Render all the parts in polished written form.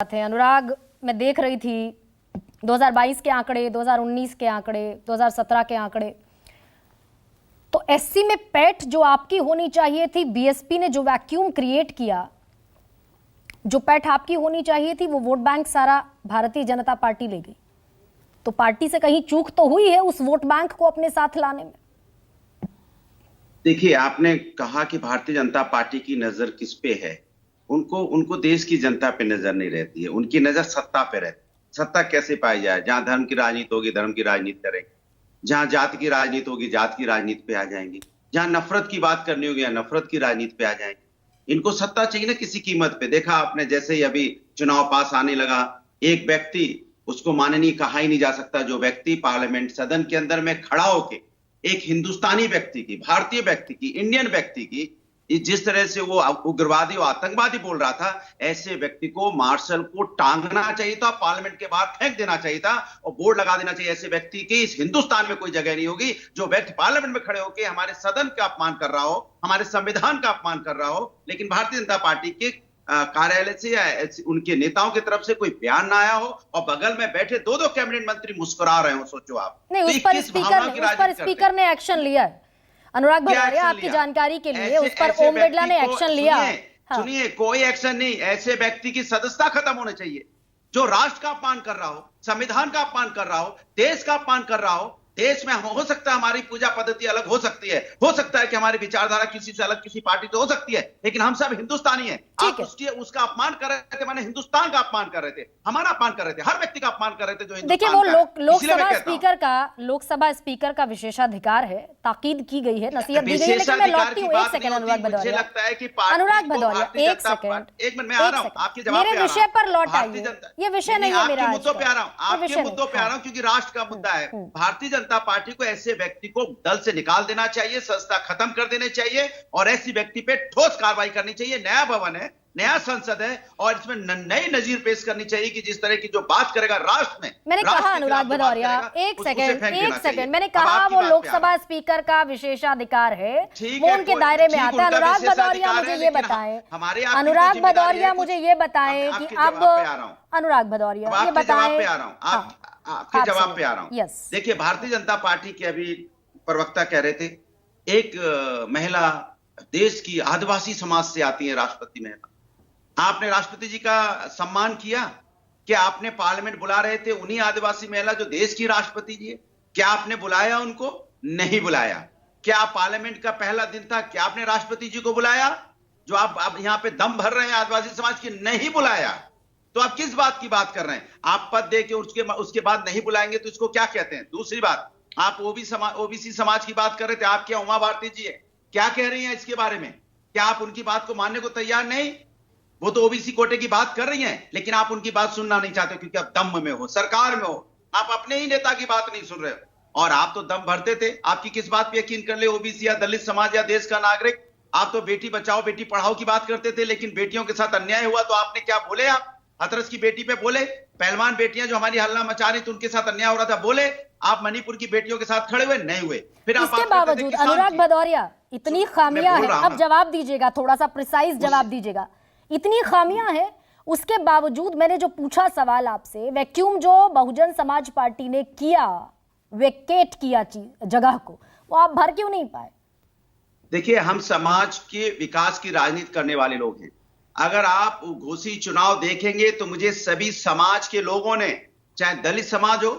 साथ हैं। अनुराग, मैं देख रही थी 2022 के आंकड़े, 2019 के आंकड़े, 2017 के आंकड़े, तो एससी में पैठ जो आपकी होनी चाहिए थी, बीएसपी ने जो वैक्यूम क्रिएट किया, जो पैठ आपकी होनी चाहिए थी, वो वोट बैंक सारा भारतीय जनता पार्टी ले गई। तो पार्टी से कहीं चूक तो हुई है उस वोट बैंक को अपने साथ लाने में। देखिए, आपने कहा कि भारतीय जनता पार्टी की नजर किस पे है। उनको देश की जनता पे नजर नहीं रहती है, उनकी नजर सत्ता पे रहती है। सत्ता कैसे पाई जाए? जहां धर्म की राजनीति होगी धर्म की राजनीति करेंगे, जहां जाति की राजनीति होगी जाति की राजनीति पे आ जाएंगे, जहां नफरत की बात करनी होगी नफरत की राजनीति पे आ जाएंगे। इनको सत्ता चाहिए ना किसी कीमत पे। देखा आपने, जैसे ही अभी चुनाव पास आने लगा, एक व्यक्ति, उसको माननीय कहा ही नहीं जा सकता, जो व्यक्ति पार्लियामेंट सदन के अंदर में खड़ा होके एक हिंदुस्तानी व्यक्ति की, भारतीय व्यक्ति की, इंडियन व्यक्ति की जिस तरह से वो उग्रवादी और आतंकवादी बोल रहा था, ऐसे व्यक्ति को मार्शल को टांगना चाहिए था, पार्लियामेंट के बाहर फेंक देना चाहिए था और बोर्ड लगा देना चाहिए, ऐसे व्यक्ति की इस हिंदुस्तान में कोई जगह नहीं होगी। जो व्यक्ति पार्लियामेंट में खड़े होकर हमारे सदन का अपमान कर रहा हो, हमारे संविधान का अपमान कर रहा हो, लेकिन भारतीय जनता पार्टी के कार्यालय से या उनके नेताओं की तरफ से कोई बयान ना आया हो और बगल में बैठे दो कैबिनेट मंत्री मुस्कुरा रहे हो। सोचो आप, नहीं, उस पर स्पीकर ने एक्शन लिया है। अनुराग भदौरिया, आपकी जानकारी के लिए उस पर ओम बिरला ने एक्शन लिया। सुनिए, कोई एक्शन नहीं। ऐसे व्यक्ति की सदस्यता खत्म होनी चाहिए जो राष्ट्र का अपमान कर रहा हो, संविधान का अपमान कर रहा हो, देश का अपमान कर रहा हो। देश में हो सकता है हमारी पूजा पद्धति अलग हो सकती है, हो सकता है कि हमारी विचारधारा किसी से अलग, किसी पार्टी से हो सकती है, लेकिन हम सब हिंदुस्तानी हैं। आप उसका अपमान कर रहे थे, मैंने हिंदुस्तान का अपमान कर रहे थे, हमारा अपमान कर रहे थे, हर व्यक्ति का अपमान कर रहे थे जो हिंदुस्तान। देखिए, वो लोकसभा स्पीकर का विशेषाधिकार है, ताकीद की गई है, नसीहत दी गई है। लेकिन मैं लौटती हूँ, एक सेकंड अनुराग भदौरिया, लगता है कि अनुराग भदौरिया एक मिनट मैं आ रहा हूँ, आपके जवाब मेरे विषय पर लौट आइए। ये विषय नहीं है मेरा, मुद्दों पे आ रहा हूँ, आपके मुद्दों पे आ रहा हूँ, क्योंकि राष्ट्र का मुद्दा है। भारतीय जनता पार्टी को ऐसे व्यक्ति को दल से निकाल देना चाहिए, संस्था खत्म कर देनी चाहिए और ऐसी व्यक्ति पे ठोस कार्रवाई करनी चाहिए। नया भवन है, नया संसद है और इसमें नई नजीर पेश करनी चाहिए कि जिस तरह की जो बात करेगा राष्ट्र में। मैंने कहा अनुराग भदौरिया, एक सेकंड मैंने कहा वो लोकसभा स्पीकर का विशेषाधिकार है, वो उनके दायरे में आता है। अनुराग भदौरिया मुझे ये बताएं, अनुराग भदौरिया मुझे ये बताएं कि अब अनुराग भदौरिया ये बताएं, आपके जवाब पे आ रहा हूं। देखिए, भारतीय जनता पार्टी के अभी प्रवक्ता कह रहे थे, एक महिला देश की आदिवासी समाज से आती है, राष्ट्रपति महिला। आपने राष्ट्रपति जी का सम्मान किया? क्या आपने पार्लियामेंट बुला रहे थे उन्हीं आदिवासी महिला जो देश की राष्ट्रपति जी है? क्या आपने बुलाया उनको? नहीं बुलाया। क्या पार्लियामेंट का पहला दिन था, क्या आपने राष्ट्रपति जी को बुलाया? जो आप यहाँ पे दम भर रहे हैं आदिवासी समाज की, नहीं बुलाया। तो आप किस बात की बात कर रहे हैं? आप पद दे के उसके बाद नहीं बुलाएंगे तो इसको क्या कहते हैं? दूसरी बात, आप ओबीसी समाज की बात कर रहे थे, आप क्या उमा भारती जी है, क्या कह रही हैं इसके बारे में? क्या आप उनकी बात को मानने को तैयार नहीं? वो तो ओबीसी कोटे की बात कर रही हैं, लेकिन आप उनकी बात सुनना नहीं चाहते क्योंकि आप दम में हो, सरकार में हो, आप अपने ही नेता की बात नहीं सुन रहे हो। और आप तो दम भरते थे, आपकी किस बात पे यकीन कर ले ओबीसी या दलित समाज या देश का नागरिक? आप तो बेटी बचाओ बेटी पढ़ाओ की बात करते थे, लेकिन बेटियों के साथ अन्याय हुआ तो आपने क्या बोले? आप हथरस की बेटी पे बोले, पहलवान बेटियां जो हमारी हल्ला मचा रही थी उनके साथ अन्याय हो रहा था, बोले। आप मणिपुर की बेटियों के साथ खड़े हुए, नहीं हुए। फिर इसके बावजूद अनुराग भदौरिया, इतनी खामियां है, अब जवाब दीजिएगा, थोड़ा सा प्रिसाइज जवाब दीजिएगा। इतनी खामियां है, उसके बावजूद मैंने जो पूछा सवाल आपसे, वैक्यूम जो बहुजन समाज पार्टी ने किया, वेकेट किया जगह को, वो आप भर क्यों नहीं पाए? देखिए, हम समाज के विकास की राजनीति करने वाले लोग हैं। अगर आप घोषी चुनाव देखेंगे तो मुझे सभी समाज के लोगों ने, चाहे दलित समाज हो,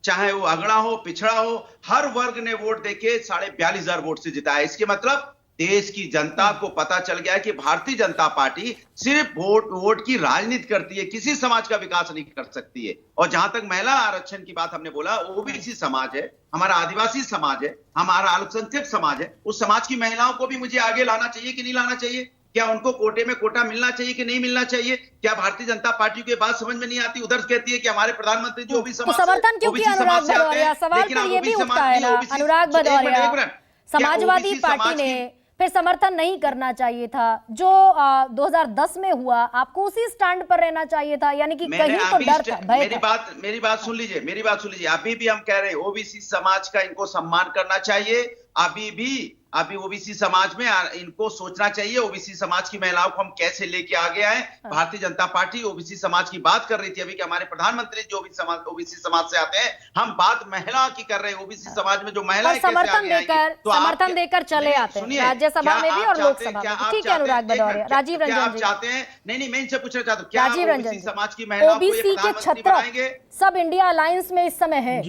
चाहे वो अगड़ा हो, पिछड़ा हो, हर वर्ग ने वोट देके 42,500 वोट से जिताया। इसके मतलब देश की जनता को पता चल गया है कि भारतीय जनता पार्टी सिर्फ वोट की राजनीति करती है, किसी समाज का विकास नहीं कर सकती है। और जहां तक महिला आरक्षण की बात हमने बोला, ओबीसी समाज है, हमारा आदिवासी समाज है, हमारा अल्पसंख्यक समाज है, उस समाज की महिलाओं को भी मुझे आगे लाना चाहिए कि नहीं लाना चाहिए? क्या उनको कोटे में कोटा मिलना चाहिए कि नहीं मिलना चाहिए? क्या भारतीय जनता पार्टी की बात समझ में नहीं आती? उधर कहती है कि हमारे प्रधानमंत्री जो भी समाज, समर्थन क्यों किया अनुराग भदौरिया? सवाल तो ये भी उठता है ना अनुराग भदौरिया, समाजवादी पार्टी ने फिर समर्थन नहीं करना चाहिए था जो 2010 में हुआ, आपको उसी स्टैंड पर रहना चाहिए था, यानी कि कहीं तो डर था, भय था। मेरी बात सुन लीजिए। अभी भी हम कह रहे हैं ओबीसी समाज का इनको सम्मान करना चाहिए। अभी भी अभी ओबीसी समाज में इनको सोचना चाहिए, ओबीसी समाज की महिलाओं को हम कैसे लेके आगे आए। भारतीय जनता पार्टी ओबीसी समाज की बात कर रही थी अभी कि हमारे प्रधानमंत्री जो ओबीसी समाज से आते हैं, हम बात महिला की कर रहे हैं। ओबीसी समाज में जो महिलाएं समर्थन देकर चले आते हैं राज्यसभा में भी और लोकसभा में। ठीक है अनुराग भदौरिया। राजीव रंजन आप चाहते हैं, नहीं मैं इनसे पूछना चाहता हूँ, क्या राजीव रंजन ओबीसी समाज की महिलाओं को ओबीसी के 36 सब इंडिया अलायंस में इस समय है,